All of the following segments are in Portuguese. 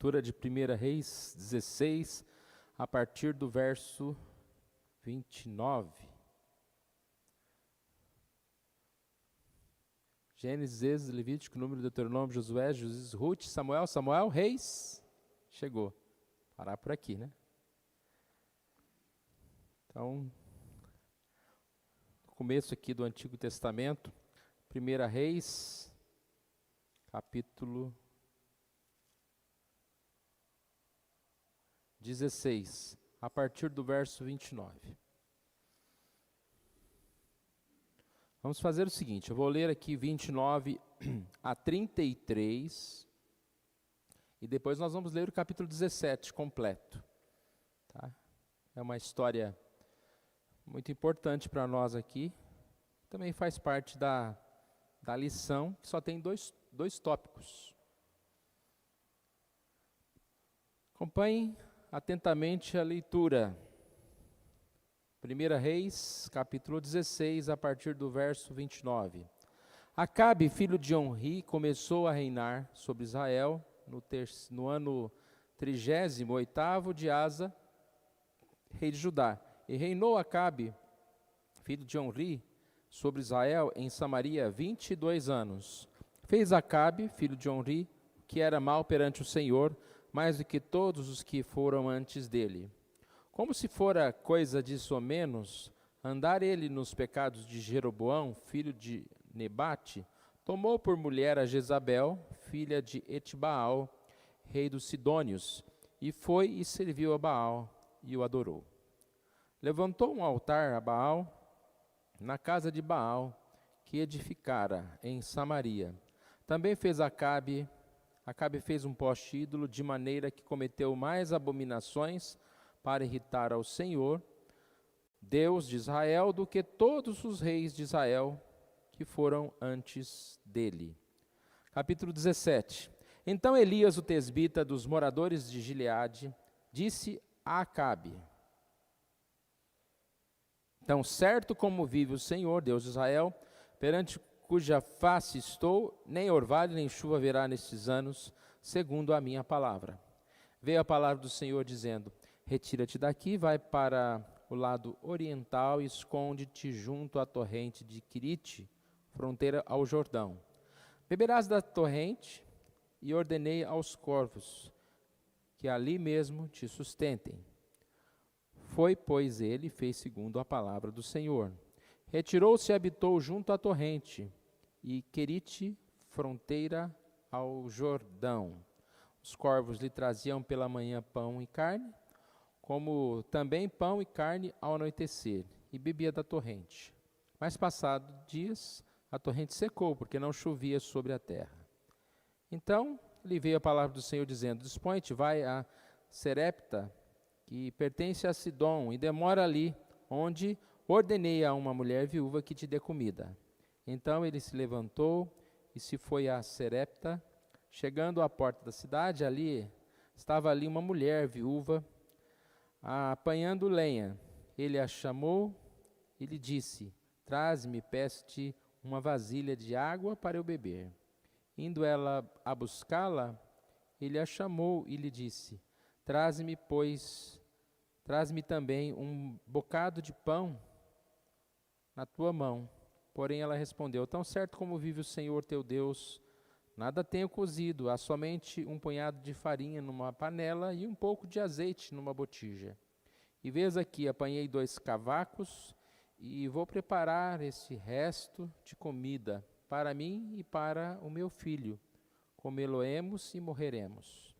Leitura de 1 Reis 16, a partir do verso 29. Gênesis, Êxodo, Levítico, Número, Deuteronômio, Josué, Juízes, Ruth, Samuel, Reis. Chegou. Parar por aqui, né? Então, começo aqui do Antigo Testamento, 1 Reis, capítulo 16, a partir do verso 29. Vamos fazer o seguinte, eu vou ler aqui 29 a 33, e depois nós vamos ler o capítulo 17 completo. Tá? É uma história muito importante para nós aqui, também faz parte da lição, que só tem dois tópicos. Acompanhem atentamente a leitura. 1 Reis, capítulo 16, a partir do verso 29. Acabe, filho de Onri, começou a reinar sobre Israel no ano 38º de Asa, rei de Judá. E reinou Acabe, filho de Onri, sobre Israel em Samaria 22 anos. Fez Acabe, filho de Onri, que era mal perante o Senhor, mais do que todos os que foram antes dele. Como se fora coisa disso ou menos, andar ele nos pecados de Jeroboão, filho de Nebate, tomou por mulher a Jezabel, filha de Etbaal, rei dos Sidônios, e foi e serviu a Baal e o adorou. Levantou um altar a Baal na casa de Baal, que edificara em Samaria. Também fez Acabe fez um poste ídolo, de maneira que cometeu mais abominações para irritar ao Senhor, Deus de Israel, do que todos os reis de Israel que foram antes dele. Capítulo 17. Então Elias, o tesbita dos moradores de Gileade, disse a Acabe: Tão certo como vive o Senhor, Deus de Israel, perante cuja face estou, nem orvalho nem chuva haverá nestes anos, segundo a minha palavra. Veio a palavra do Senhor dizendo: Retira-te daqui, vai para o lado oriental e esconde-te junto à torrente de Quirite, fronteira ao Jordão. Beberás da torrente, e ordenei aos corvos que ali mesmo te sustentem. Foi, pois, ele, fez segundo a palavra do Senhor. Retirou-se e habitou junto à torrente, e Querite, fronteira ao Jordão. Os corvos lhe traziam pela manhã pão e carne, como também pão e carne ao anoitecer, e bebia da torrente. Mas passados dias, a torrente secou, porque não chovia sobre a terra. Então lhe veio a palavra do Senhor, dizendo: Dispõe-te, vai a Serepta, que pertence a Sidom, e demora ali, onde ordenei a uma mulher viúva que te dê comida. Então ele se levantou e se foi a Serepta. Chegando à porta da cidade, estava ali uma mulher viúva, apanhando lenha. Ele a chamou e lhe disse: Traze-me, peço-te, uma vasilha de água para eu beber. Indo ela a buscá-la, ele a chamou e lhe disse: Traze-me também um bocado de pão na tua mão. Porém ela respondeu: Tão certo como vive o Senhor teu Deus, nada tenho cozido, há somente um punhado de farinha numa panela e um pouco de azeite numa botija. E vês aqui, apanhei 2 cavacos e vou preparar esse resto de comida para mim e para o meu filho. Comê-lo-emos e morreremos.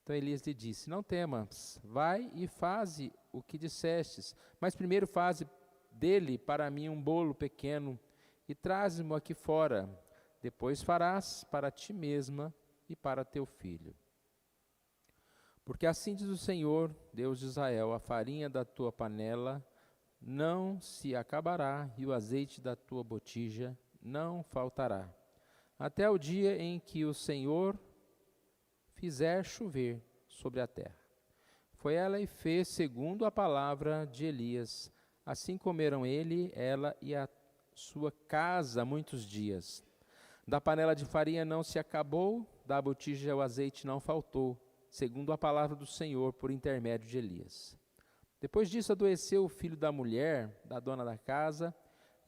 Então Elias lhe disse: Não temas, vai e faze o que dissestes, mas primeiro faze dele para mim um bolo pequeno e traze-mo aqui fora. Depois farás para ti mesma e para teu filho. Porque assim diz o Senhor, Deus de Israel: a farinha da tua panela não se acabará e o azeite da tua botija não faltará, até o dia em que o Senhor fizer chover sobre a terra. Foi ela e fez segundo a palavra de Elias. Assim comeram ele, ela e a sua casa muitos dias. Da panela de farinha não se acabou, da botija o azeite não faltou, segundo a palavra do Senhor por intermédio de Elias. Depois disso adoeceu o filho da mulher, da dona da casa,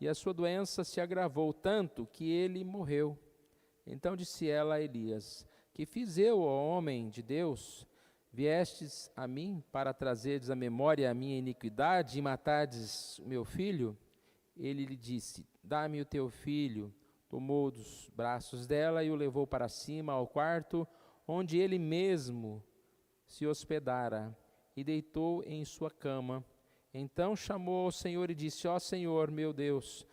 e a sua doença se agravou tanto que ele morreu. Então disse ela a Elias: Que fiz eu, ó homem de Deus? Viestes a mim para trazerdes à memória a minha iniquidade e matardes meu filho? Ele lhe disse: Dá-me o teu filho. Tomou dos braços dela e o levou para cima ao quarto, onde ele mesmo se hospedara, e deitou em sua cama. Então chamou ao Senhor e disse: Ó Senhor, meu Deus,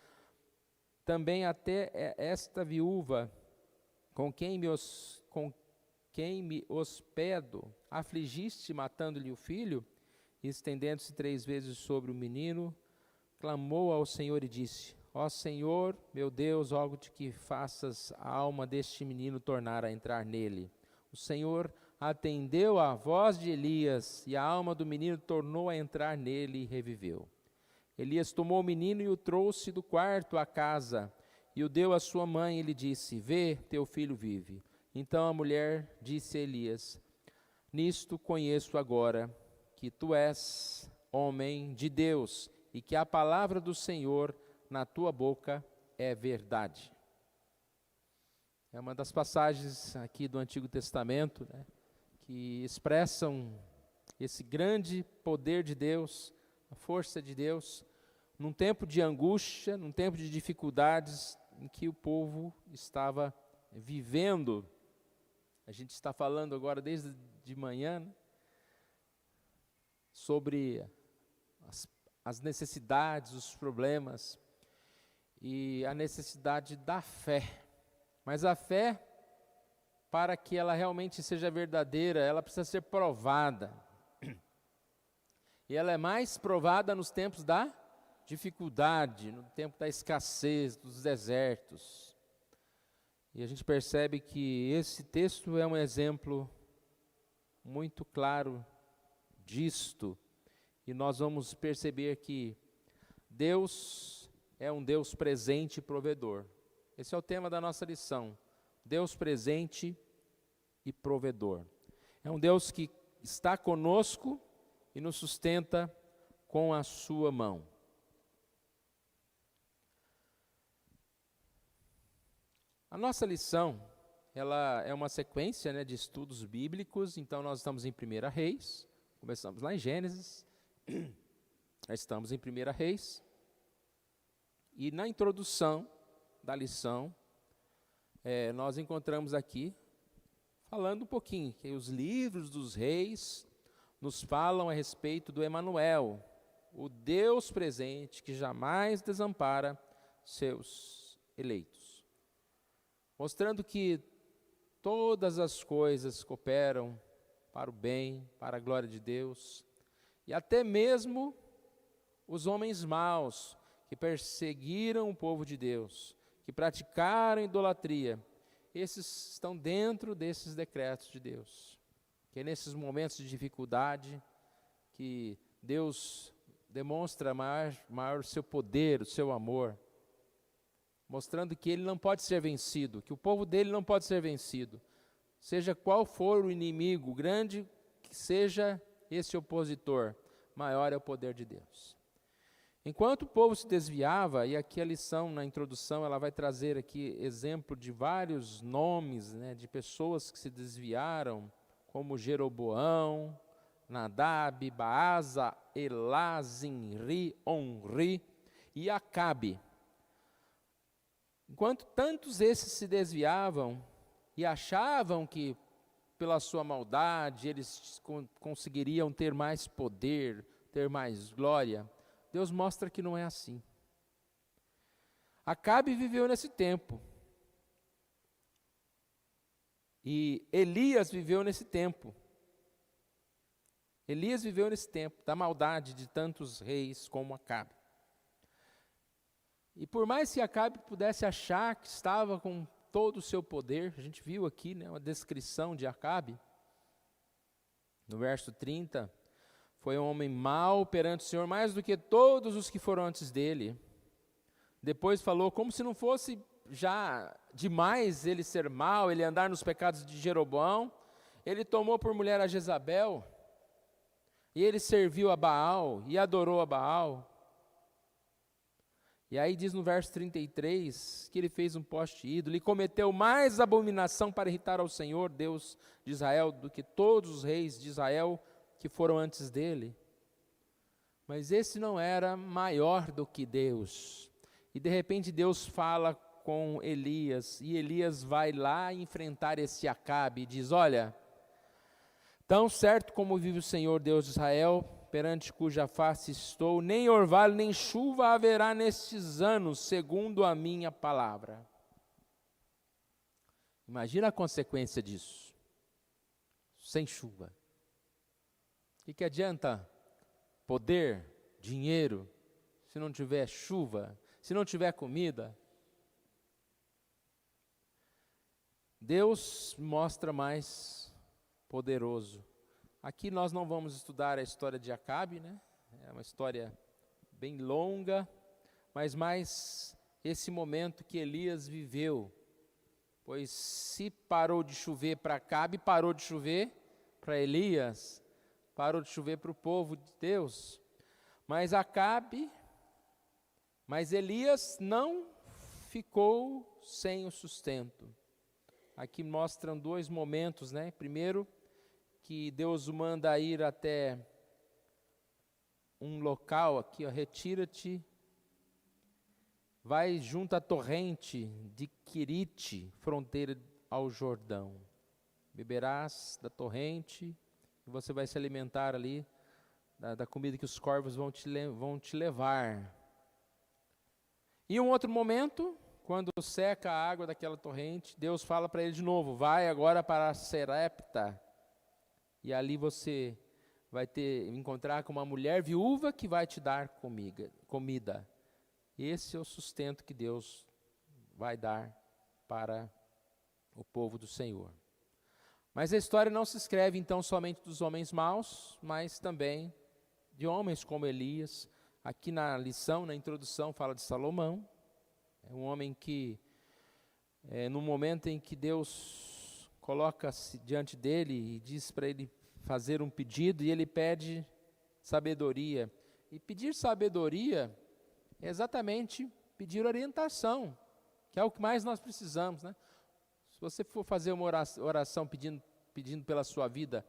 também até esta viúva, com quem me hospedo, afligiste matando-lhe o filho? E estendendo-se 3 vezes sobre o menino, clamou ao Senhor e disse: Ó Senhor, meu Deus, rogo-te que faças a alma deste menino tornar a entrar nele. O Senhor atendeu à voz de Elias, e a alma do menino tornou a entrar nele e reviveu. Elias tomou o menino e o trouxe do quarto à casa, e o deu à sua mãe e lhe disse: Vê, teu filho vive. Então a mulher disse a Elias: Nisto conheço agora que tu és homem de Deus, e que a palavra do Senhor na tua boca é verdade. É uma das passagens aqui do Antigo Testamento, né, que expressam esse grande poder de Deus, a força de Deus, num tempo de angústia, num tempo de dificuldades em que o povo estava vivendo. A gente está falando agora desde de manhã, né, sobre as necessidades, os problemas e a necessidade da fé. Mas a fé, para que ela realmente seja verdadeira, ela precisa ser provada. E ela é mais provada nos tempos da dificuldade, no tempo da escassez, dos desertos. E a gente percebe que esse texto é um exemplo muito claro disto. E nós vamos perceber que Deus é um Deus presente e provedor. Esse é o tema da nossa lição. Deus presente e provedor. É um Deus que está conosco e nos sustenta com a sua mão. A nossa lição, ela é uma sequência, né, de estudos bíblicos. Então nós estamos em 1 Reis, começamos lá em Gênesis, estamos em 1 Reis, e na introdução da lição, nós encontramos aqui, falando um pouquinho, que os livros dos reis nos falam a respeito do Emanuel, o Deus presente que jamais desampara seus eleitos. Mostrando que todas as coisas cooperam para o bem, para a glória de Deus, e até mesmo os homens maus que perseguiram o povo de Deus, que praticaram idolatria, esses estão dentro desses decretos de Deus. Que é nesses momentos de dificuldade que Deus demonstra maior o seu poder, o seu amor, mostrando que ele não pode ser vencido, que o povo dele não pode ser vencido. Seja qual for o inimigo, grande que seja esse opositor, maior é o poder de Deus. Enquanto o povo se desviava, e aqui a lição na introdução, ela vai trazer aqui exemplo de vários nomes, né, de pessoas que se desviaram, como Jeroboão, Nadab, Baasa, Elá, Zinri, Onri e Acabe. Enquanto tantos esses se desviavam e achavam que pela sua maldade eles conseguiriam ter mais poder, ter mais glória, Deus mostra que não é assim. Acabe viveu nesse tempo. E Elias viveu nesse tempo. Elias viveu nesse tempo da maldade de tantos reis como Acabe. E por mais que Acabe pudesse achar que estava com todo o seu poder, a gente viu aqui, né, uma descrição de Acabe, no verso 30, foi um homem mau perante o Senhor, mais do que todos os que foram antes dele. Depois falou, como se não fosse já demais ele ser mau, ele andar nos pecados de Jeroboão, ele tomou por mulher a Jezabel, e ele serviu a Baal, e adorou a Baal. E aí diz no verso 33, que ele fez um poste ídolo, e cometeu mais abominação para irritar ao Senhor, Deus de Israel, do que todos os reis de Israel que foram antes dele. Mas esse não era maior do que Deus. E de repente Deus fala com Elias, e Elias vai lá enfrentar esse Acabe, e diz, olha, tão certo como vive o Senhor Deus de Israel, perante cuja face estou, nem orvalho nem chuva haverá nestes anos, segundo a minha palavra. Imagina a consequência disso, sem chuva. O que adianta poder, dinheiro, se não tiver chuva, se não tiver comida? Deus mostra mais poderoso. Aqui nós não vamos estudar a história de Acabe, né? É uma história bem longa, mas mais esse momento que Elias viveu. Pois se parou de chover para Acabe, parou de chover para Elias, parou de chover para o povo de Deus. Mas Elias não ficou sem o sustento. Aqui mostram dois momentos, né? Primeiro, que Deus o manda ir até um local aqui, ó, retira-te, vai junto à torrente de Querite, fronteira ao Jordão. Beberás da torrente e você vai se alimentar ali da comida que os corvos vão te levar. E um outro momento, quando seca a água daquela torrente, Deus fala para ele de novo, vai agora para Serepta, e ali você vai encontrar com uma mulher viúva que vai te dar comida. Esse é o sustento que Deus vai dar para o povo do Senhor. Mas a história não se escreve então somente dos homens maus, mas também de homens como Elias. Aqui na lição, na introdução, fala de Salomão. É um homem que, no momento em que Deus coloca-se diante dele e diz para ele fazer um pedido, e ele pede sabedoria. E pedir sabedoria é exatamente pedir orientação, que é o que mais nós precisamos, né? Se você for fazer uma oração pedindo pela sua vida,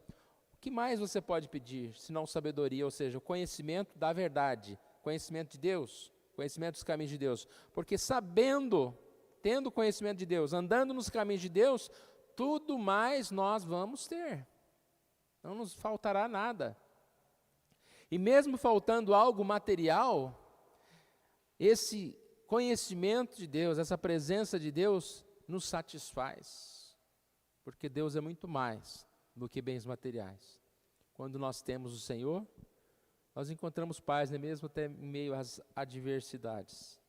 o que mais você pode pedir, senão sabedoria, ou seja, o conhecimento da verdade, conhecimento de Deus, conhecimento dos caminhos de Deus. Porque tendo conhecimento de Deus, andando nos caminhos de Deus, tudo mais nós vamos ter. Não nos faltará nada. E mesmo faltando algo material, esse conhecimento de Deus, essa presença de Deus, nos satisfaz. Porque Deus é muito mais do que bens materiais. Quando nós temos o Senhor, nós encontramos paz, né? Mesmo até em meio às adversidades.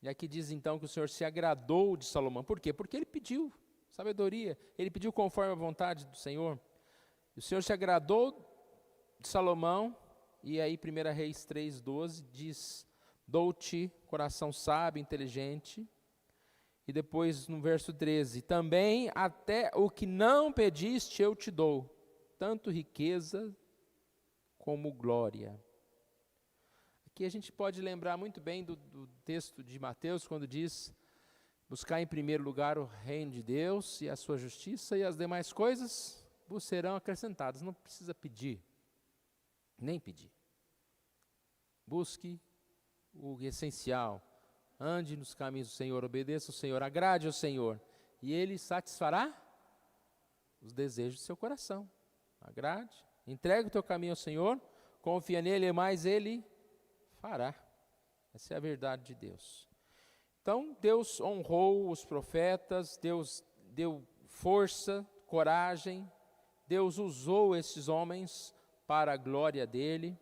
E aqui diz então que o Senhor se agradou de Salomão. Por quê? Porque ele pediu sabedoria, ele pediu conforme a vontade do Senhor. E o Senhor se agradou de Salomão, e aí 1 Reis 3,12 diz, dou-te coração sábio, inteligente. E depois no verso 13, também até o que não pediste eu te dou, tanto riqueza como glória. Aqui a gente pode lembrar muito bem do texto de Mateus, quando diz, buscar em primeiro lugar o reino de Deus e a sua justiça, e as demais coisas vos serão acrescentadas. Não precisa pedir, nem pedir. Busque o essencial, ande nos caminhos do Senhor, obedeça ao Senhor, agrade ao Senhor, e Ele satisfará os desejos do seu coração. Agrade, entregue o teu caminho ao Senhor, confia nele, mas Ele fará. Essa é a verdade de Deus. Então, Deus honrou os profetas, Deus deu força, coragem, Deus usou esses homens para a glória dele,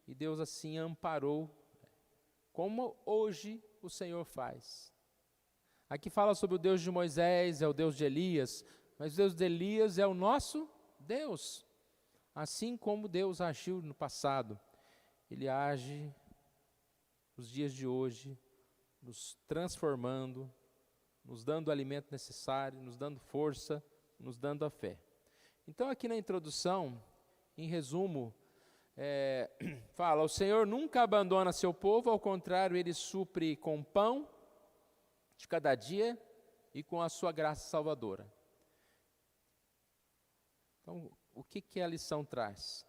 e Deus assim amparou, como hoje o Senhor faz. Aqui fala sobre o Deus de Moisés, é o Deus de Elias, mas o Deus de Elias é o nosso Deus. Assim como Deus agiu no passado, Ele age nos dias de hoje, nos transformando, nos dando o alimento necessário, nos dando força, nos dando a fé. Então, aqui na introdução, em resumo, fala: o Senhor nunca abandona seu povo, ao contrário, Ele supre com pão de cada dia e com a sua graça salvadora. Então, o que a lição traz?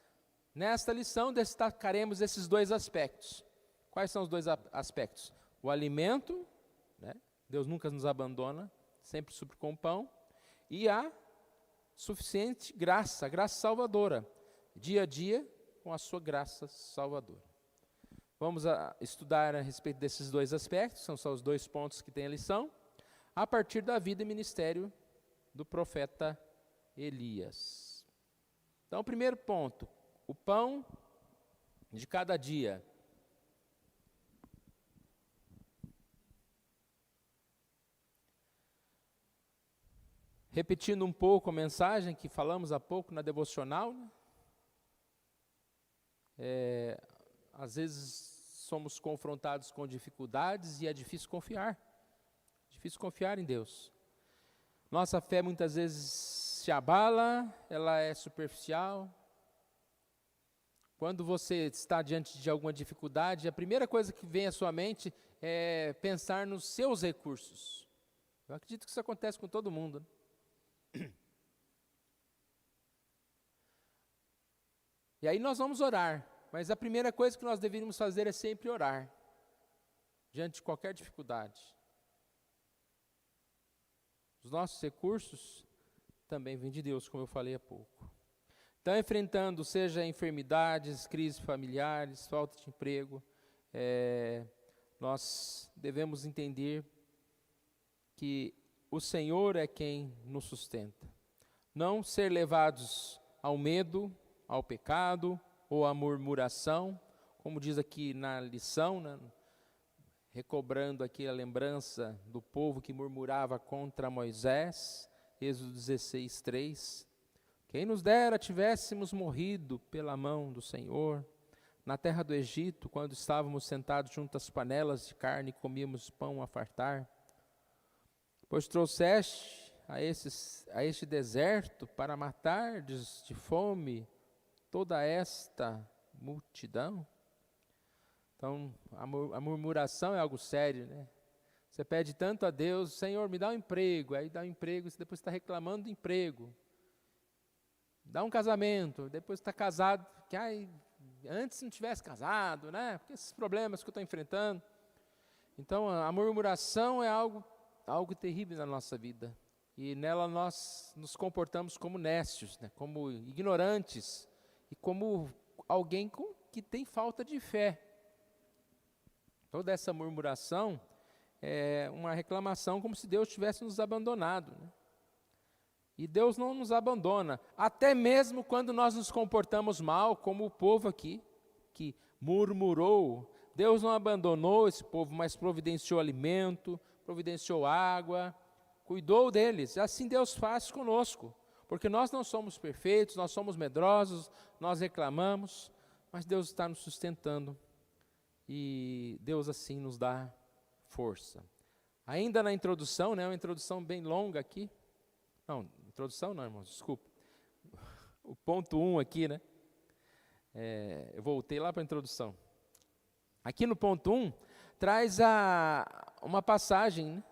Nesta lição, destacaremos esses dois aspectos. Quais são os dois aspectos? O alimento, né? Deus nunca nos abandona, sempre supre com pão, e a suficiente graça, a graça salvadora, dia a dia, com a sua graça salvadora. Vamos estudar a respeito desses dois aspectos, são só os dois pontos que tem a lição, a partir da vida e ministério do profeta Elias. Então, o primeiro ponto, o pão de cada dia. Repetindo um pouco a mensagem que falamos há pouco na devocional, né? Às vezes somos confrontados com dificuldades e é difícil confiar em Deus. Nossa fé muitas vezes se abala, ela é superficial. Quando você está diante de alguma dificuldade, a primeira coisa que vem à sua mente é pensar nos seus recursos. Eu acredito que isso acontece com todo mundo, né? E aí nós vamos orar, mas a primeira coisa que nós deveríamos fazer é sempre orar, diante de qualquer dificuldade. Os nossos recursos também vêm de Deus, como eu falei há pouco. Então, enfrentando, seja enfermidades, crises familiares, falta de emprego, nós devemos entender que o Senhor é quem nos sustenta. Não ser levados ao medo, ao pecado ou à murmuração, como diz aqui na lição, né? Recobrando aqui a lembrança do povo que murmurava contra Moisés, Êxodo 16, 3. Quem nos dera tivéssemos morrido pela mão do Senhor, na terra do Egito, quando estávamos sentados junto às panelas de carne e comíamos pão a fartar. Pois trouxeste a este deserto para matar de fome toda esta multidão. Então, a murmuração é algo sério, né? Você pede tanto a Deus: Senhor, me dá um emprego, aí dá um emprego, e depois está reclamando do emprego. Dá um casamento, depois está casado, que antes não tivesse casado, né? Porque esses problemas que eu estou enfrentando. Então, a murmuração é algo terrível na nossa vida. E nela nós nos comportamos como nécios, né? Como ignorantes e como alguém que tem falta de fé. Toda essa murmuração é uma reclamação como se Deus tivesse nos abandonado, né? E Deus não nos abandona, até mesmo quando nós nos comportamos mal, como o povo aqui, que murmurou. Deus não abandonou esse povo, mas providenciou alimento, providenciou água, cuidou deles. Assim Deus faz conosco, porque nós não somos perfeitos, nós somos medrosos, nós reclamamos, mas Deus está nos sustentando. E Deus assim nos dá força. Ainda na introdução, né, uma introdução bem longa aqui. Não, introdução não, irmãos, desculpa. O ponto 1 aqui, né? Eu voltei lá para a introdução. Aqui no ponto 1, traz uma passagem, né,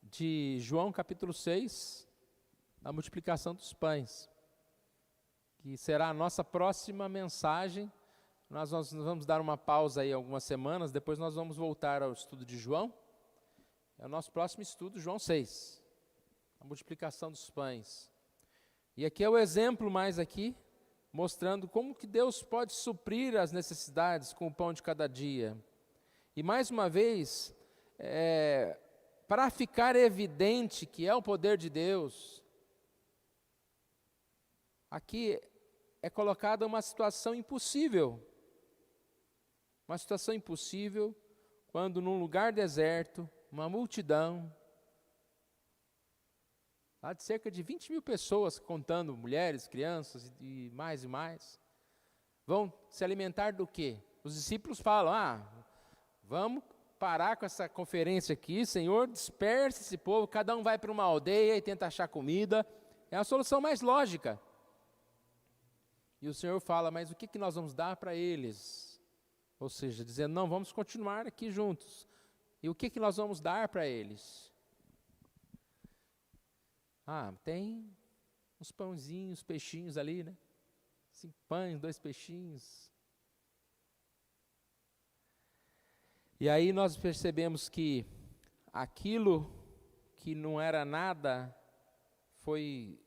de João capítulo 6, da multiplicação dos pães, que será a nossa próxima mensagem. Nós vamos dar uma pausa aí algumas semanas, depois nós vamos voltar ao estudo de João. É o nosso próximo estudo, João 6, a multiplicação dos pães. E aqui é o exemplo mais aqui, mostrando como que Deus pode suprir as necessidades com o pão de cada dia. E mais uma vez, para ficar evidente que é o poder de Deus, aqui é colocada uma situação impossível. Uma situação impossível quando num lugar deserto, uma multidão, lá de cerca de 20 mil pessoas, contando mulheres, crianças e mais, vão se alimentar do quê? Os discípulos falam: vamos parar com essa conferência aqui, Senhor, disperse esse povo, cada um vai para uma aldeia e tenta achar comida. É a solução mais lógica. E o Senhor fala, mas o que nós vamos dar para eles? Ou seja, dizendo, não, vamos continuar aqui juntos. E o que nós vamos dar para eles? Tem uns pãozinhos, peixinhos ali, né? 5 pães, 2 peixinhos. E aí nós percebemos que aquilo que não era nada foi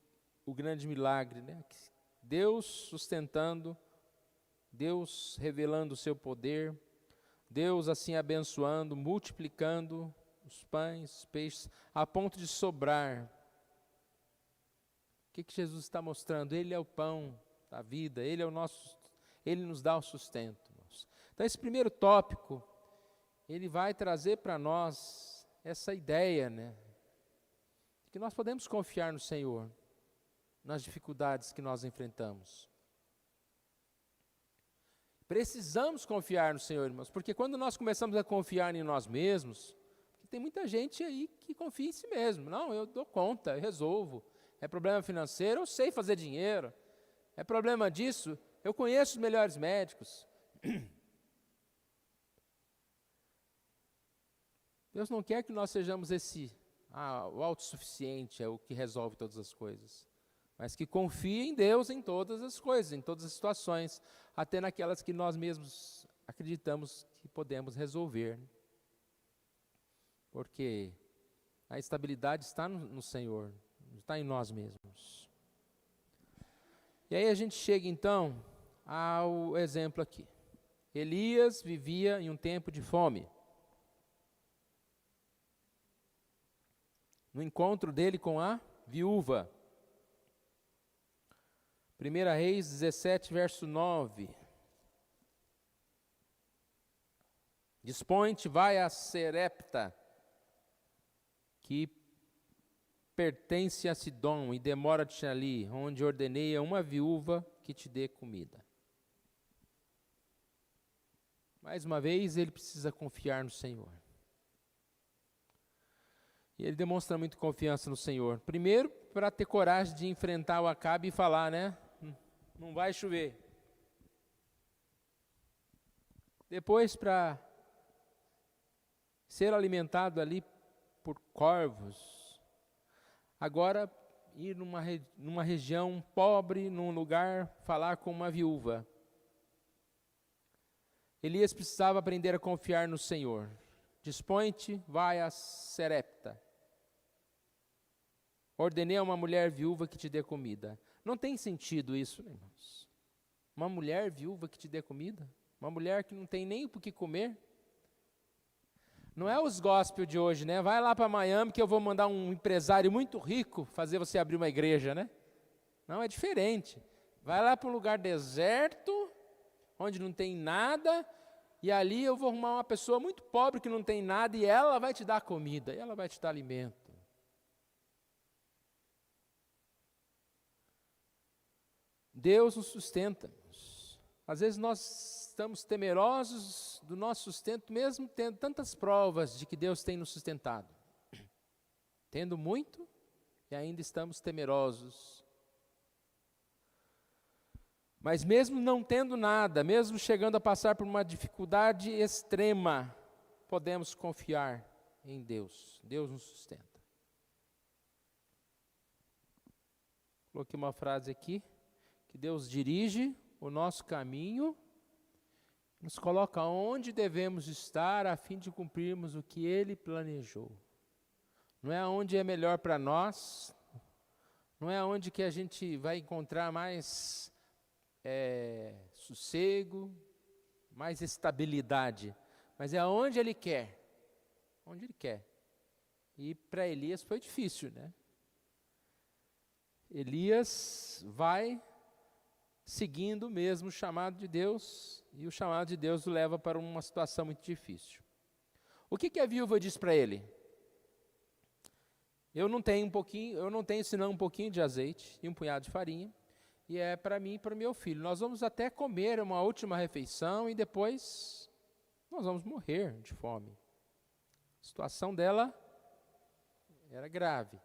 o grande milagre, né? Deus sustentando, Deus revelando o seu poder, Deus assim abençoando, multiplicando os pães, os peixes, a ponto de sobrar. O que Jesus está mostrando? Ele é o pão da vida, Ele nos dá o sustento. Então esse primeiro tópico, ele vai trazer para nós essa ideia, né? De que nós podemos confiar no Senhor, nas dificuldades que nós enfrentamos. Precisamos confiar no Senhor, irmãos, porque quando nós começamos a confiar em nós mesmos, tem muita gente aí que confia em si mesmo. Não, eu dou conta, eu resolvo. É problema financeiro, eu sei fazer dinheiro. É problema disso, eu conheço os melhores médicos. Deus não quer que nós sejamos o autossuficiente, é o que resolve todas as coisas. Mas que confie em Deus em todas as coisas, em todas as situações, até naquelas que nós mesmos acreditamos que podemos resolver. Porque a estabilidade está no Senhor, não está em nós mesmos. E aí a gente chega então ao exemplo aqui. Elias vivia em um tempo de fome. No encontro dele com a viúva. 1 Reis 17, verso 9. Dispõe-te, vai a Serepta, que pertence a Sidom, e demora-te ali, onde ordenei a uma viúva que te dê comida. Mais uma vez, ele precisa confiar no Senhor. E ele demonstra muito confiança no Senhor. Primeiro, para ter coragem de enfrentar o Acabe e falar, né? Não vai chover. Depois, para ser alimentado ali por corvos. Agora, ir numa região pobre, num lugar, falar com uma viúva. Elias precisava aprender a confiar no Senhor. Dispõe-te, vai a Serepta. Ordenei a uma mulher viúva que te dê comida. Não tem sentido isso, né, irmãos? Uma mulher viúva que te dê comida? Uma mulher que não tem nem o que comer? Não é os gospel de hoje, né? Vai lá para Miami que eu vou mandar um empresário muito rico fazer você abrir uma igreja, né? Não, é diferente. Vai lá para um lugar deserto, onde não tem nada, e ali eu vou arrumar uma pessoa muito pobre que não tem nada, e ela vai te dar comida, e ela vai te dar alimento. Deus nos sustenta. Às vezes nós estamos temerosos do nosso sustento, mesmo tendo tantas provas de que Deus tem nos sustentado. Tendo muito, e ainda estamos temerosos. Mas mesmo não tendo nada, mesmo chegando a passar por uma dificuldade extrema, podemos confiar em Deus. Deus nos sustenta. Coloquei uma frase aqui. Que Deus dirige o nosso caminho, nos coloca onde devemos estar a fim de cumprirmos o que Ele planejou. Não é onde é melhor para nós, não é onde que a gente vai encontrar mais sossego, mais estabilidade, mas é onde Ele quer, onde Ele quer. E para Elias foi difícil, né? Elias vai seguindo mesmo o chamado de Deus, e o chamado de Deus o leva para uma situação muito difícil. O que a viúva diz para ele? Eu não tenho senão um pouquinho de azeite e um punhado de farinha, e é para mim e para o meu filho. Nós vamos até comer uma última refeição e depois nós vamos morrer de fome. A situação dela era grave.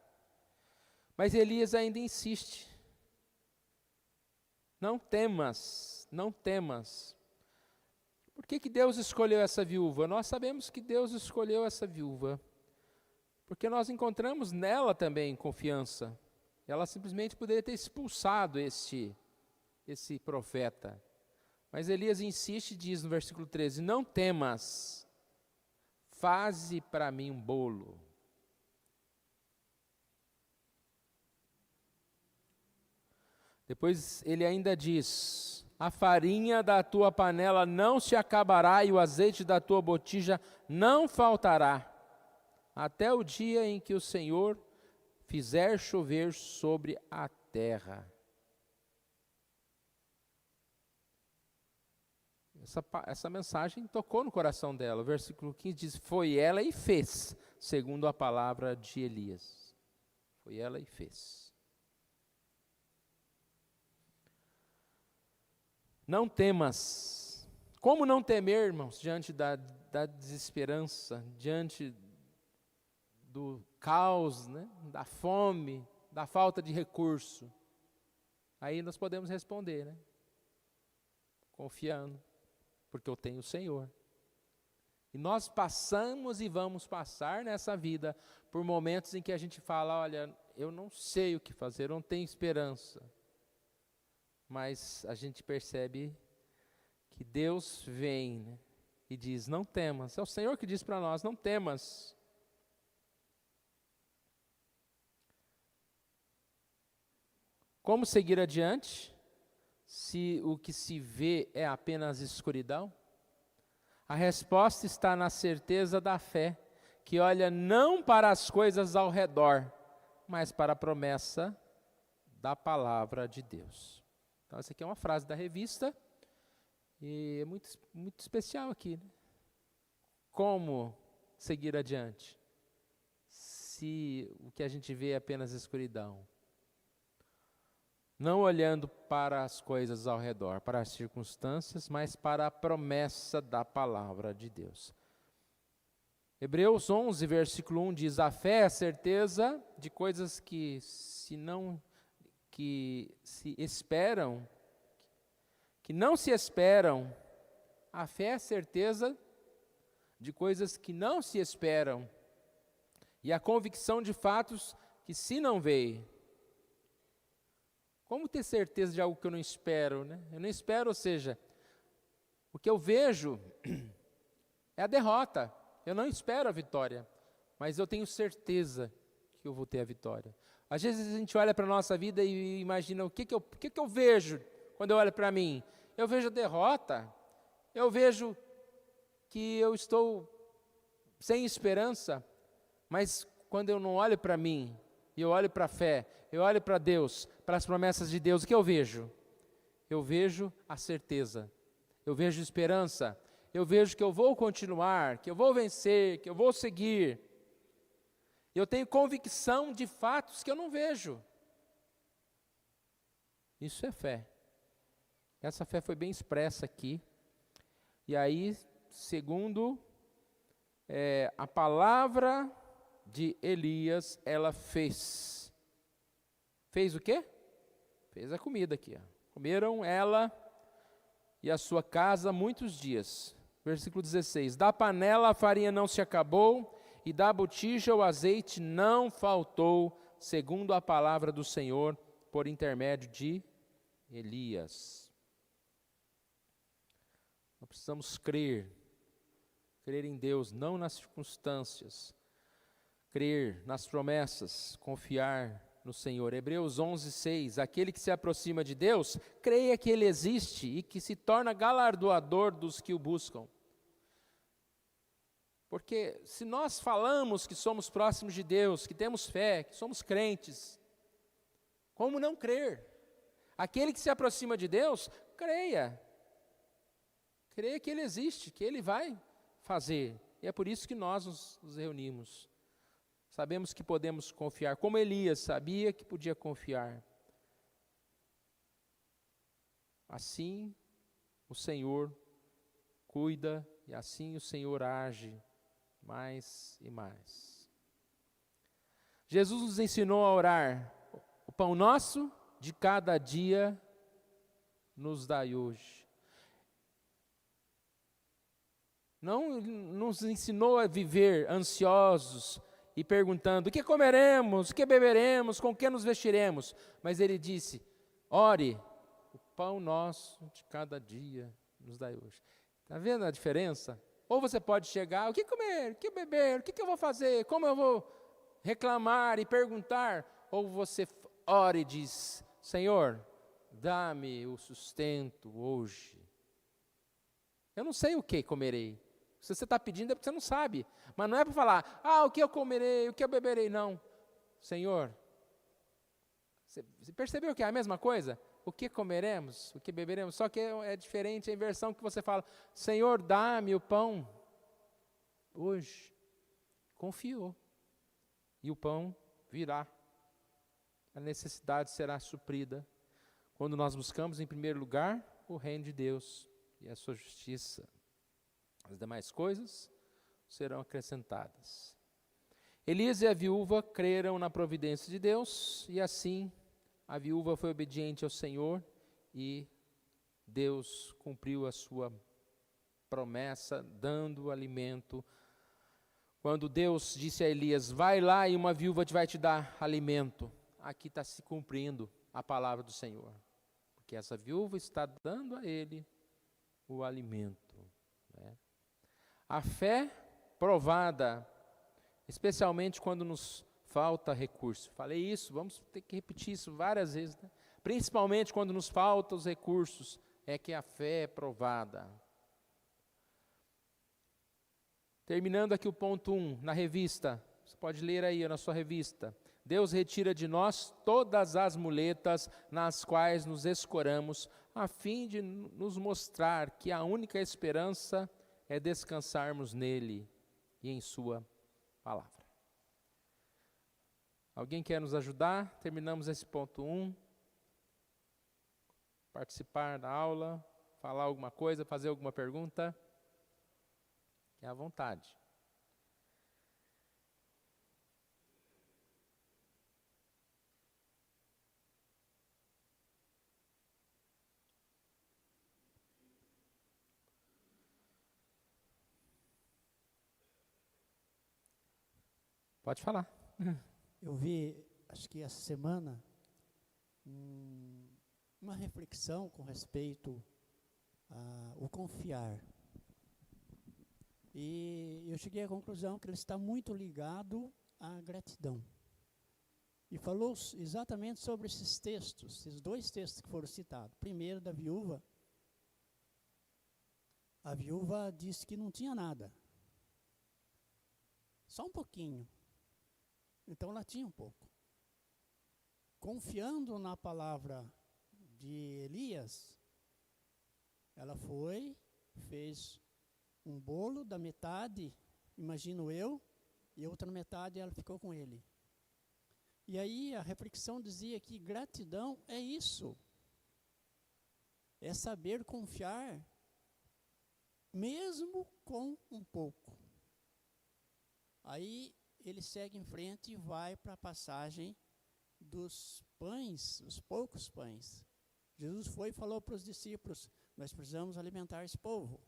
Mas Elias ainda insiste. não temas, não temas. Por que Deus escolheu essa viúva? Nós sabemos que Deus escolheu essa viúva, porque nós encontramos nela também confiança. Ela simplesmente poderia ter expulsado esse profeta. Mas Elias insiste e diz no versículo 13, não temas, faze para mim um bolo. Depois ele ainda diz, a farinha da tua panela não se acabará e o azeite da tua botija não faltará, até o dia em que o Senhor fizer chover sobre a terra. Essa mensagem tocou no coração dela. O versículo 15 diz, foi ela e fez, segundo a palavra de Elias. Foi ela e fez. Não temas. Como não temer, irmãos, diante da desesperança, diante do caos, né, da fome, da falta de recurso? Aí nós podemos responder, né? Confiando, porque eu tenho o Senhor. E nós passamos e vamos passar nessa vida por momentos em que a gente fala, olha, eu não sei o que fazer, eu não tenho esperança. Mas a gente percebe que Deus vem, né, e diz, não temas. É o Senhor que diz para nós, não temas. Como seguir adiante, se o que se vê é apenas escuridão? A resposta está na certeza da fé, que olha não para as coisas ao redor, mas para a promessa da palavra de Deus. Então, essa aqui é uma frase da revista, e é muito, muito especial aqui, né? Como seguir adiante, se o que a gente vê é apenas escuridão? Não olhando para as coisas ao redor, para as circunstâncias, mas para a promessa da palavra de Deus. Hebreus 11, versículo 1 diz, a fé é a certeza de coisas que se esperam, que não se esperam. A fé é a certeza de coisas que não se esperam, e a convicção de fatos que se não veem. Como ter certeza de algo que eu não espero, né? Eu não espero, ou seja, o que eu vejo é a derrota. Eu não espero a vitória, mas eu tenho certeza que eu vou ter a vitória. Às vezes a gente olha para a nossa vida e imagina o que eu vejo quando eu olho para mim. Eu vejo a derrota, eu vejo que eu estou sem esperança, mas quando eu não olho para mim, e eu olho para a fé, eu olho para Deus, para as promessas de Deus, o que eu vejo? Eu vejo a certeza, eu vejo esperança, eu vejo que eu vou continuar, que eu vou vencer, que eu vou seguir. Eu tenho convicção de fatos que eu não vejo. Isso é fé. Essa fé foi bem expressa aqui. E aí, segundo a palavra de Elias, ela fez. Fez o quê? Fez a comida aqui. Ó. Comeram ela e a sua casa muitos dias. Versículo 16. Da panela a farinha não se acabou, e da botija o azeite não faltou, segundo a palavra do Senhor, por intermédio de Elias. Nós precisamos crer em Deus, não nas circunstâncias, crer nas promessas, confiar no Senhor. Hebreus 11, 6, aquele que se aproxima de Deus, creia que Ele existe e que se torna galardoador dos que o buscam. Porque se nós falamos que somos próximos de Deus, que temos fé, que somos crentes, como não crer? Aquele que se aproxima de Deus, creia. Creia que Ele existe, que Ele vai fazer. E é por isso que nós nos reunimos. Sabemos que podemos confiar, como Elias sabia que podia confiar. Assim o Senhor cuida e assim o Senhor age mais e mais. Jesus nos ensinou a orar: o pão nosso de cada dia nos dai hoje. Não nos ensinou a viver ansiosos e perguntando: o que comeremos, o que beberemos, com que nos vestiremos? Mas ele disse: ore, o pão nosso de cada dia nos dai hoje. Está vendo a diferença? Ou você pode chegar: o que comer, o que beber, o que eu vou fazer, como eu vou reclamar e perguntar? Ou você ora e diz: Senhor, dá-me o sustento hoje. Eu não sei o que comerei. Se você está pedindo é porque você não sabe. Mas não é para falar: o que eu comerei, o que eu beberei. Não. Senhor, você percebeu que é a mesma coisa? O que comeremos, o que beberemos, só que é diferente a inversão que você fala: Senhor, dá-me o pão hoje. Confiou. E o pão virá. A necessidade será suprida. Quando nós buscamos em primeiro lugar o reino de Deus e a sua justiça, as demais coisas serão acrescentadas. Elias e a viúva creram na providência de Deus, e assim a viúva foi obediente ao Senhor e Deus cumpriu a sua promessa, dando alimento. Quando Deus disse a Elias: vai lá e uma viúva vai te dar alimento, aqui está se cumprindo a palavra do Senhor, porque essa viúva está dando a ele o alimento, né? A fé provada, especialmente quando nos falta recurso. Falei isso, vamos ter que repetir isso várias vezes, né? Principalmente quando nos faltam os recursos, é que a fé é provada. Terminando aqui o ponto 1, na revista, você pode ler aí na sua revista. Deus retira de nós todas as muletas nas quais nos escoramos, a fim de nos mostrar que a única esperança é descansarmos nele e em sua palavra. Alguém quer nos ajudar? Terminamos esse ponto 1. Participar da aula, falar alguma coisa, fazer alguma pergunta? É à vontade. Pode falar. Eu vi, acho que essa semana, uma reflexão com respeito ao confiar. E eu cheguei à conclusão que ele está muito ligado à gratidão. E falou exatamente sobre esses textos, esses dois textos que foram citados. Primeiro, da viúva. A viúva disse que não tinha nada. Só um pouquinho. Então ela tinha um pouco. Confiando na palavra de Elias, ela foi, fez um bolo da metade, imagino eu, e a outra metade ela ficou com ele. E aí a reflexão dizia que gratidão é isso. É saber confiar, mesmo com um pouco. Aí ele segue em frente e vai para a passagem dos pães, os poucos pães. Jesus foi e falou para os discípulos: nós precisamos alimentar esse povo.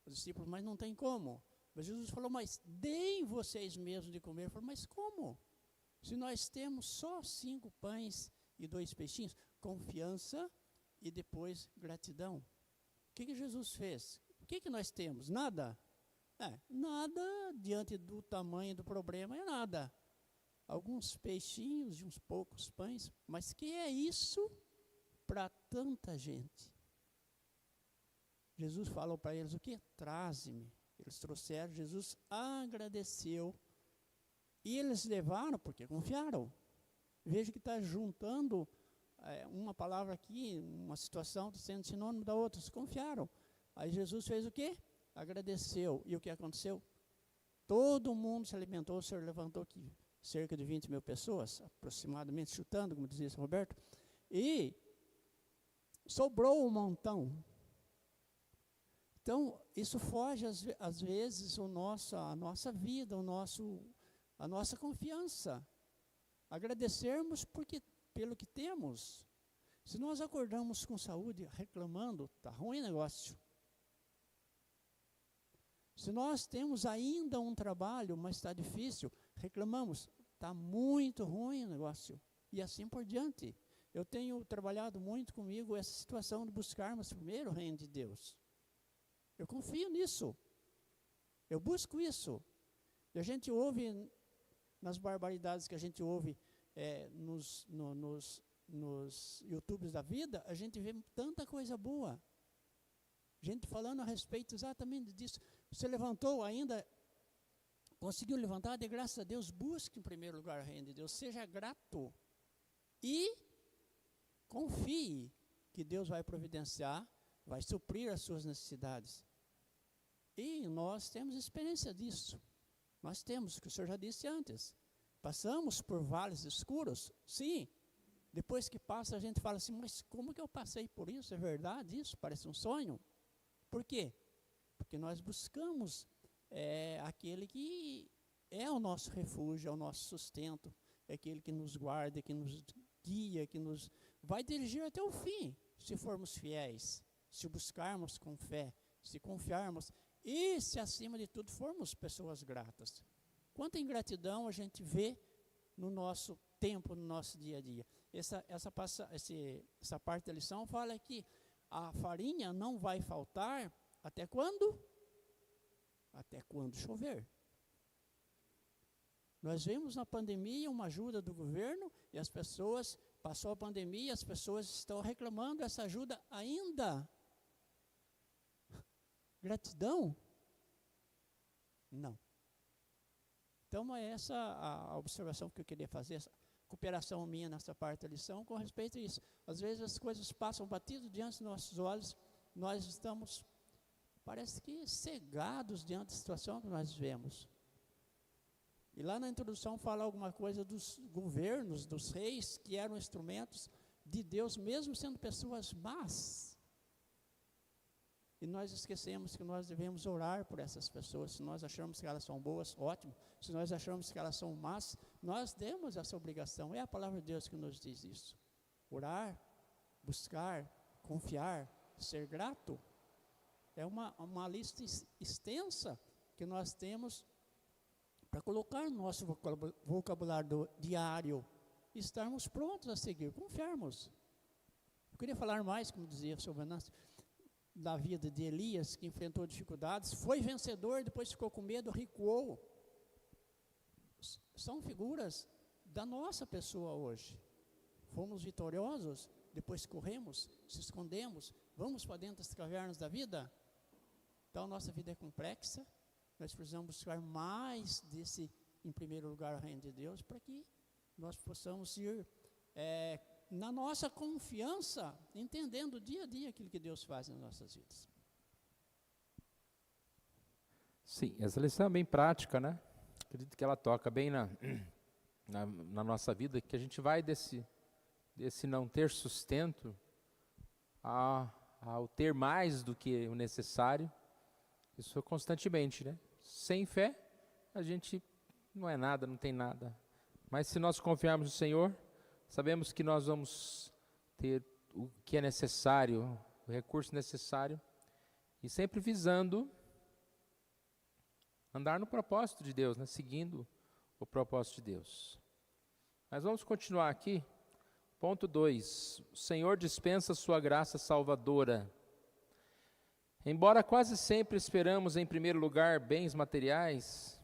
Os discípulos: mas não tem como. Mas Jesus falou: mas deem vocês mesmos de comer. Ele falou: mas como? Se nós temos só 5 pães e 2 peixinhos. Confiança e depois gratidão. O que Jesus fez? O que nós temos? Nada. Nada diante do tamanho do problema é nada. Alguns peixinhos e uns poucos pães, mas que é isso para tanta gente? Jesus falou para eles o quê? Traze-me. Eles trouxeram, Jesus agradeceu e eles levaram porque confiaram. Veja que está juntando uma palavra aqui, uma situação está sendo sinônimo da outra, eles confiaram. Aí Jesus fez o quê? Agradeceu. E o que aconteceu? Todo mundo se alimentou. O Senhor levantou aqui cerca de 20 mil pessoas, aproximadamente, chutando, como dizia São Roberto, e sobrou um montão. Então, isso foge, às vezes, a nossa vida, a nossa confiança. Agradecermos pelo que temos. Se nós acordamos com saúde reclamando, está ruim o negócio. Se nós temos ainda um trabalho, mas está difícil, reclamamos, está muito ruim o negócio. E assim por diante. Eu tenho trabalhado muito comigo essa situação de buscarmos primeiro o reino de Deus. Eu confio nisso. Eu busco isso. E a gente ouve, nas barbaridades que a gente ouve nos YouTubes da vida, a gente vê tanta coisa boa. Gente falando a respeito exatamente disso. Você levantou ainda, conseguiu levantar, de graças a Deus, busque em primeiro lugar o reino de Deus, seja grato e confie que Deus vai providenciar, vai suprir as suas necessidades. E nós temos experiência disso. Nós temos, que o Senhor já disse antes, passamos por vales escuros, sim. Depois que passa, a gente fala assim, mas como que eu passei por isso? É verdade isso? Parece um sonho. Por quê? Porque nós buscamos aquele que é o nosso refúgio, é o nosso sustento, é aquele que nos guarda, que nos guia, que nos vai dirigir até o fim, se formos fiéis, se buscarmos com fé, se confiarmos e, se acima de tudo, formos pessoas gratas. Quanta ingratidão a gente vê no nosso tempo, no nosso dia a dia. Essa parte da lição fala que a farinha não vai faltar até quando? Até quando chover. Nós vimos na pandemia uma ajuda do governo e as pessoas, passou a pandemia, as pessoas estão reclamando dessa ajuda ainda. Gratidão? Não. Então é essa a observação que eu queria fazer, essa cooperação minha nessa parte da lição com respeito a isso. Às vezes as coisas passam batido diante dos nossos olhos, nós estamos, parece que cegados diante da situação que nós vemos. E lá na introdução fala alguma coisa dos governos, dos reis, que eram instrumentos de Deus, mesmo sendo pessoas más. E nós esquecemos que nós devemos orar por essas pessoas. Se nós achamos que elas são boas, ótimo. Se nós achamos que elas são más, nós temos essa obrigação. É a palavra de Deus que nos diz isso. Orar, buscar, confiar, ser grato. É uma lista extensa que nós temos para colocar no nosso vocabulário diário, estarmos prontos a seguir, confiarmos. Eu queria falar mais, como dizia o Sr. Venâncio, da vida de Elias, que enfrentou dificuldades, foi vencedor, depois ficou com medo, recuou. São figuras da nossa pessoa hoje. Fomos vitoriosos, depois corremos, se escondemos, vamos para dentro das cavernas da vida. Então, nossa vida é complexa. Nós precisamos buscar mais desse, em primeiro lugar, o reino de Deus, para que nós possamos ir na nossa confiança, entendendo dia a dia aquilo que Deus faz nas nossas vidas. Sim, essa lição é bem prática, né? Acredito que ela toca bem na nossa vida, que a gente vai desse não ter sustento ao ter mais do que o necessário. Isso constantemente, né? Sem fé, a gente não é nada, não tem nada. Mas se nós confiarmos no Senhor, sabemos que nós vamos ter o que é necessário, o recurso necessário, e sempre visando andar no propósito de Deus, né? Seguindo o propósito de Deus. Mas vamos continuar aqui. Ponto 2. O Senhor dispensa sua graça salvadora. Embora quase sempre esperamos, em primeiro lugar, bens materiais,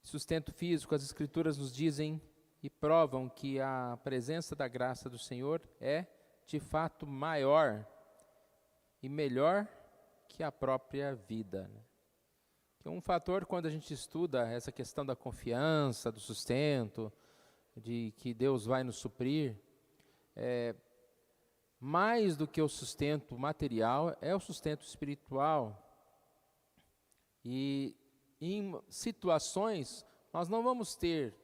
sustento físico, as Escrituras nos dizem e provam que a presença da graça do Senhor é, de fato, maior e melhor que a própria vida. Que um fator, quando a gente estuda essa questão da confiança, do sustento, de que Deus vai nos suprir, mais do que o sustento material, é o sustento espiritual. E em situações, nós não vamos ter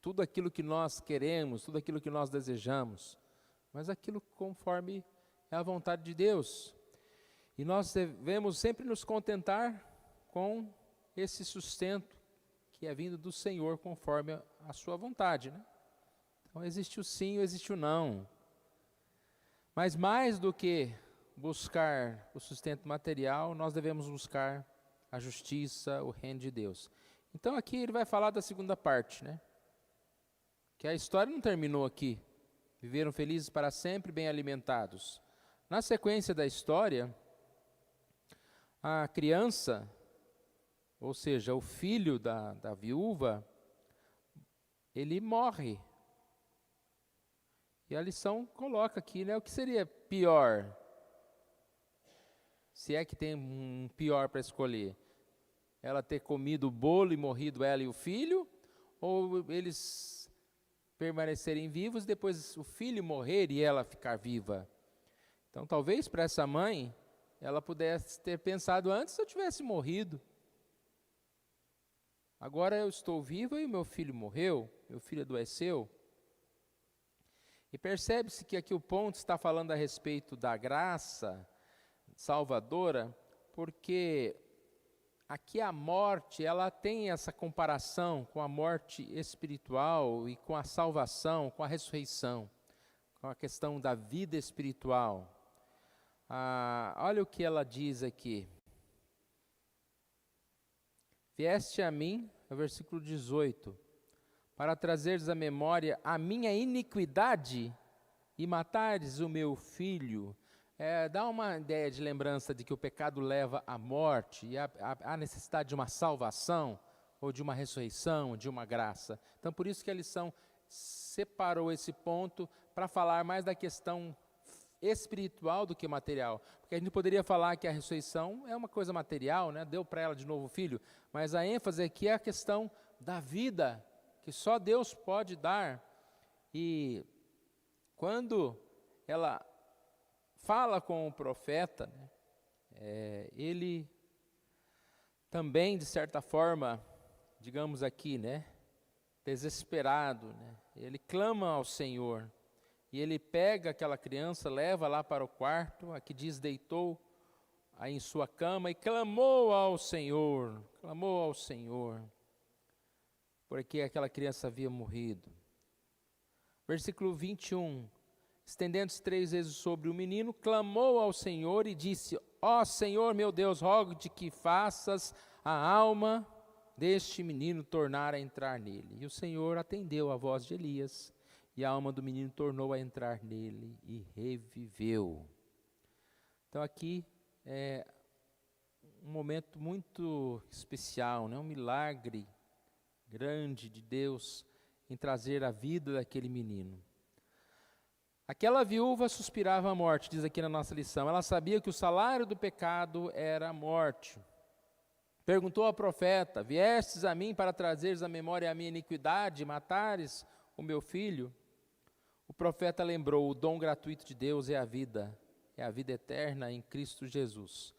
tudo aquilo que nós queremos, tudo aquilo que nós desejamos, mas aquilo conforme é a vontade de Deus. E nós devemos sempre nos contentar com esse sustento que é vindo do Senhor conforme a sua vontade, né? Então existe o sim ou existe o não. Mas mais do que buscar o sustento material, nós devemos buscar a justiça, o reino de Deus. Então aqui ele vai falar da segunda parte, né? Que a história não terminou aqui. Viveram felizes para sempre, bem alimentados. Na sequência da história, a criança, ou seja, o filho da viúva, ele morre. E a lição coloca aqui, né? O que seria pior? Se é que tem um pior para escolher. Ela ter comido o bolo e morrido ela e o filho? Ou eles permanecerem vivos, depois o filho morrer e ela ficar viva? Então talvez para essa mãe, ela pudesse ter pensado antes se eu tivesse morrido. Agora eu estou viva e o meu filho morreu, meu filho adoeceu. E percebe-se que aqui o ponto está falando a respeito da graça salvadora, porque aqui a morte, ela tem essa comparação com a morte espiritual e com a salvação, com a ressurreição, com a questão da vida espiritual. Olha o que ela diz aqui. Vieste a mim, no versículo 18, para trazeres à memória a minha iniquidade e matares o meu filho. Dá uma ideia de lembrança de que o pecado leva à morte e há necessidade de uma salvação, ou de uma ressurreição, de uma graça. Então por isso que a lição separou esse ponto para falar mais da questão espiritual do que material. Porque a gente poderia falar que a ressurreição é uma coisa material, né? Deu para ela de novo o filho, mas a ênfase aqui é a questão da vida, que só Deus pode dar. E quando ela fala com o profeta, né, ele também, de certa forma, digamos aqui, né, desesperado, né, ele clama ao Senhor, e ele pega aquela criança, leva lá para o quarto, aqui diz, deitou aí em sua cama e clamou ao Senhor, porque aquela criança havia morrido. Versículo 21, estendendo-se 3 vezes sobre o menino, clamou ao Senhor e disse, ó Senhor meu Deus, rogo-te que faças a alma deste menino tornar a entrar nele. E o Senhor atendeu a voz de Elias, e a alma do menino tornou a entrar nele e reviveu. Então aqui é um momento muito especial, né? Um milagre grande de Deus em trazer a vida daquele menino. Aquela viúva suspirava a morte, diz aqui na nossa lição. Ela sabia que o salário do pecado era a morte. Perguntou ao profeta, viestes a mim para trazeres à memória a minha iniquidade, matares o meu filho? O profeta lembrou, o dom gratuito de Deus é a vida eterna em Cristo Jesus.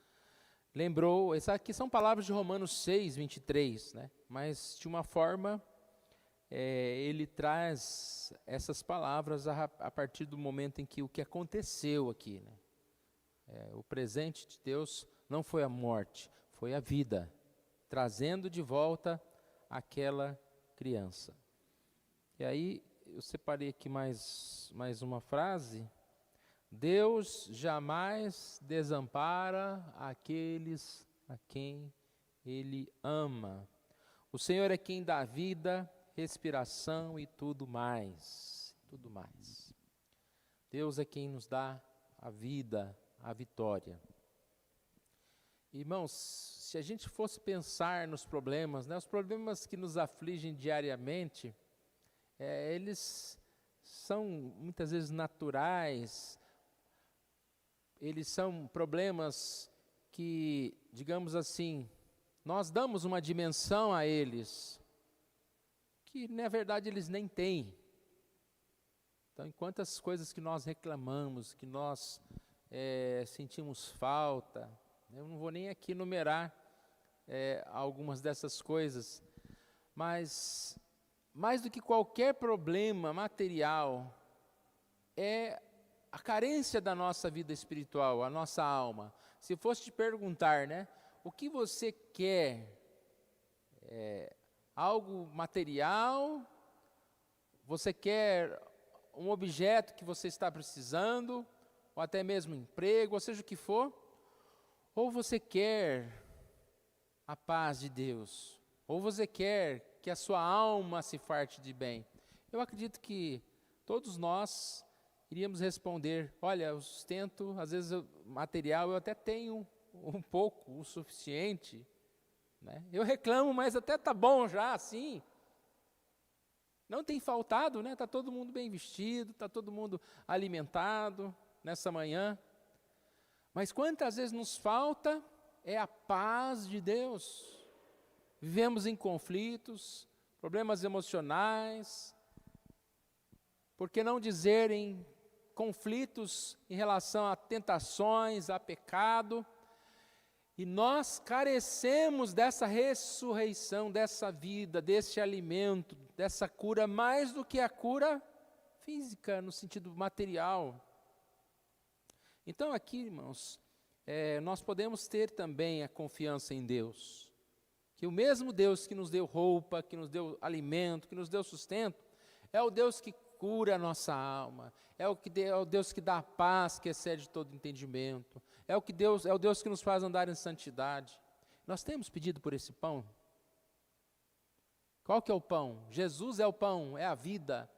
Lembrou, essas aqui são palavras de Romanos 6, 23, né? Mas de uma forma, ele traz essas palavras a partir do momento em que o que aconteceu aqui, né? O presente de Deus não foi a morte, foi a vida, trazendo de volta aquela criança. E aí, eu separei aqui mais uma frase. Deus jamais desampara aqueles a quem Ele ama. O Senhor é quem dá vida, respiração e tudo mais. Tudo mais. Deus é quem nos dá a vida, a vitória. Irmãos, se a gente fosse pensar nos problemas, né, os problemas que nos afligem diariamente, eles são muitas vezes naturais, eles são problemas que, digamos assim, nós damos uma dimensão a eles, que na verdade eles nem têm. Então, enquanto as coisas que nós reclamamos, que nós sentimos falta, eu não vou nem aqui numerar algumas dessas coisas, mas mais do que qualquer problema material, é a carência da nossa vida espiritual, a nossa alma. Se fosse te perguntar, né, o que você quer? Algo material você quer um objeto que você está precisando, ou até mesmo emprego, ou seja o que for, ou você quer a paz de Deus, ou você quer que a sua alma se farte de bem. Eu acredito que todos nós iríamos responder, olha, o sustento, às vezes material eu até tenho um pouco, o suficiente, né? Eu reclamo, mas até tá bom já, assim. Não tem faltado, né? Está todo mundo bem vestido, está todo mundo alimentado nessa manhã. Mas quantas vezes nos falta é a paz de Deus. Vivemos em conflitos, problemas emocionais, por que não dizer em conflitos em relação a tentações, a pecado, e nós carecemos dessa ressurreição, dessa vida, desse alimento, dessa cura, mais do que a cura física, no sentido material. Então aqui, irmãos, nós podemos ter também a confiança em Deus, que o mesmo Deus que nos deu roupa, que nos deu alimento, que nos deu sustento, é o Deus que cura a nossa alma, é o Deus que dá a paz que excede todo entendimento, é o Deus que nos faz andar em santidade. Nós temos pedido por esse pão? Qual que é o pão? Jesus é o pão, é a vida.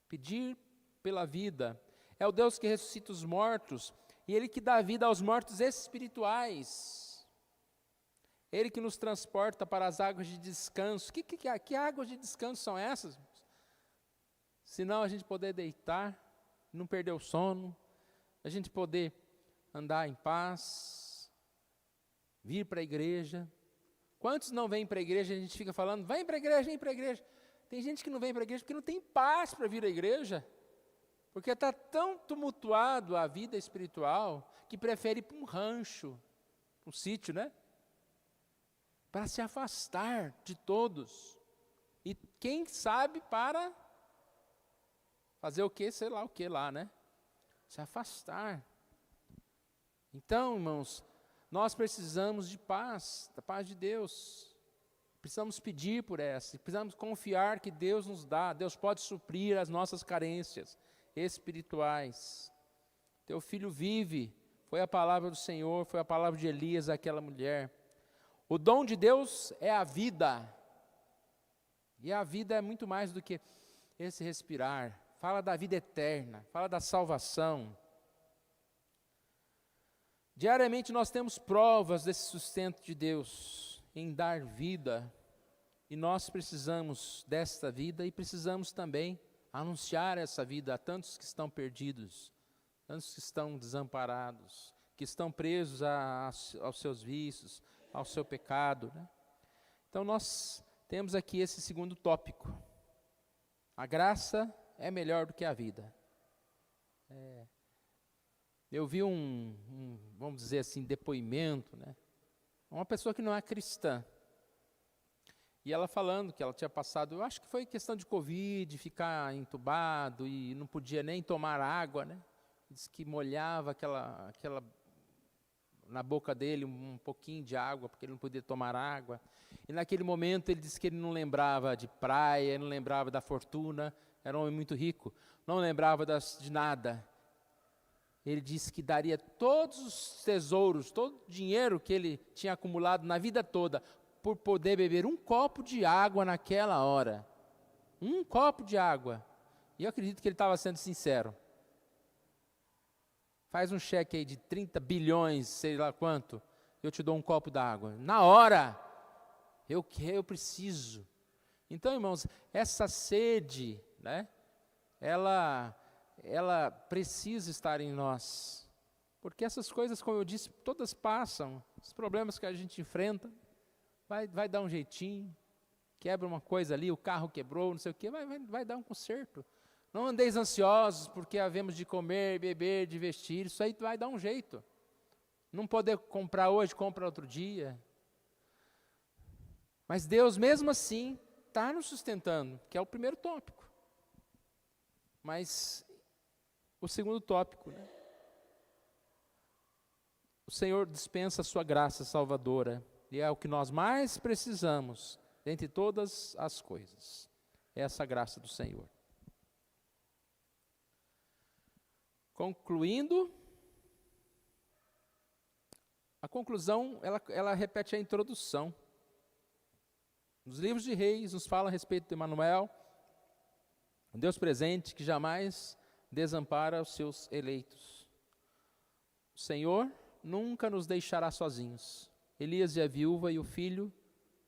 Pedir pela vida. É o Deus que ressuscita os mortos, e Ele que dá vida aos mortos espirituais. Ele que nos transporta para as águas de descanso. Que águas de descanso são essas? Senão a gente poder deitar, não perder o sono, a gente poder andar em paz, vir para a igreja. Quantos não vêm para a igreja e a gente fica falando, vem para a igreja, vem para a igreja. Tem gente que não vem para a igreja porque não tem paz para vir à igreja, porque está tão tumultuado a vida espiritual, que prefere ir para um rancho, um sítio, né? Para se afastar de todos. E quem sabe para fazer o que, sei lá o que lá, né? Se afastar. Então, irmãos, nós precisamos de paz, da paz de Deus. Precisamos pedir por essa, precisamos confiar que Deus nos dá, Deus pode suprir as nossas carências espirituais. Teu filho vive, foi a palavra do Senhor, foi a palavra de Elias àquela mulher. O dom de Deus é a vida, e a vida é muito mais do que esse respirar. Fala da vida eterna, fala da salvação. Diariamente nós temos provas desse sustento de Deus em dar vida, e nós precisamos desta vida e precisamos também anunciar essa vida a tantos que estão perdidos, tantos que estão desamparados, que estão presos aos seus vícios, ao seu pecado, né? Então nós temos aqui esse segundo tópico. A graça é melhor do que a vida. Eu vi vamos dizer assim, depoimento, né? Uma pessoa que não é cristã. E ela falando que ela tinha passado, eu acho que foi questão de Covid, ficar entubado e não podia nem tomar água, né? Diz que molhava aquela na boca dele um pouquinho de água, porque ele não podia tomar água. E naquele momento ele disse que ele não lembrava de praia, não lembrava da fortuna, era um homem muito rico, não lembrava de nada. Ele disse que daria todos os tesouros, todo o dinheiro que ele tinha acumulado na vida toda, por poder beber um copo de água naquela hora. Um copo de água. E eu acredito que ele estava sendo sincero. Faz um cheque aí de 30 bilhões, sei lá quanto, eu te dou um copo d'água. Na hora, eu preciso. Então, irmãos, essa sede, né, ela precisa estar em nós. Porque essas coisas, como eu disse, todas passam. Os problemas que a gente enfrenta, vai dar um jeitinho. Quebra uma coisa ali, o carro quebrou, não sei o quê, vai dar um conserto. Não andeis ansiosos, porque havemos de comer, beber, de vestir, isso aí vai dar um jeito. Não poder comprar hoje, compra outro dia. Mas Deus, mesmo assim, está nos sustentando, que é o primeiro tópico. Mas o segundo tópico, né? O Senhor dispensa a sua graça salvadora, e é o que nós mais precisamos, dentre todas as coisas. essa graça do Senhor. Concluindo, a conclusão, ela repete a introdução. Nos livros de Reis nos fala a respeito de Emanuel, um Deus presente que jamais desampara os seus eleitos. O Senhor nunca nos deixará sozinhos. Elias e a viúva e o filho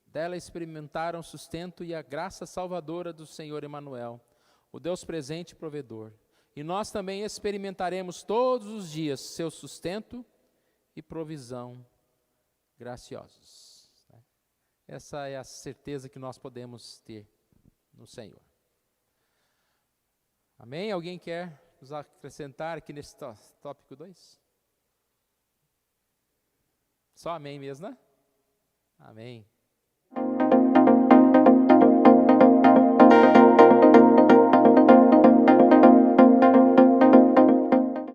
dela experimentaram o sustento e a graça salvadora do Senhor Emanuel, o Deus presente e provedor. E nós também experimentaremos todos os dias seu sustento e provisão graciosos. Essa é a certeza que nós podemos ter no Senhor. Amém? Alguém quer nos acrescentar aqui nesse tópico 2? Só amém mesmo, né? Amém.